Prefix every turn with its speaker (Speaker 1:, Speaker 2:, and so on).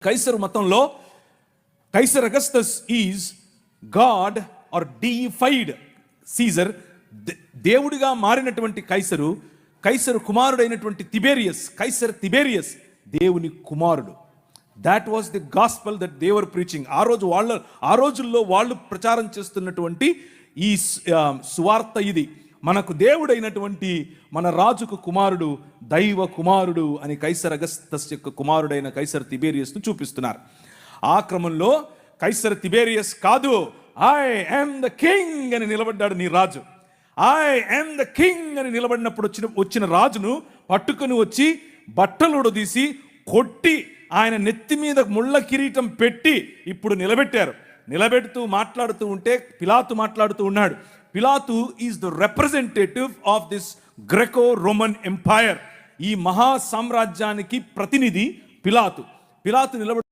Speaker 1: కైసరు మతంలో Kaiser Augustus is god or deified Caesar. దేవుడిగా మారినటువంటి కైసరు కుమారుడైనటువంటి కైసర్ తిబేరియస్ దేవుని కుమారుడు. That was the gospel that they were preaching. ఆ రోజుల్లో వాళ్ళు ప్రచారం చేస్తున్నటువంటి ఈ సువార్త ఇది. మనకు దేవుడైనటువంటి మన రాజుకు కుమారుడు, దైవ కుమారుడు అని కైసర్ అగస్తస్ యొక్క కుమారుడైన కైసర్ తిబేరియస్ను చూపిస్తున్నారు. ఆ క్రమంలో కైసర్ తిబేరియస్ కాదు, ఐ యామ్ ద కింగ్ అని నిలబడ్డాడు నీ రాజు. ఐ యామ్ ద కింగ్ అని నిలబడినప్పుడు వచ్చిన రాజును పట్టుకుని వచ్చి బట్టలు ఉడదీసి కొట్టి ఆయన నెత్తి మీద ముళ్ళ కిరీటం పెట్టి ఇప్పుడు నిలబెడుతూ మాట్లాడుతూ ఉంటే పిలాతు మాట్లాడుతూ ఉన్నాడు. పిలాతు is the representative of this Graeco Roman empire. ఈ మహా సామ్రాజ్యానికి ప్రతినిధి పిలాతు నిలబడి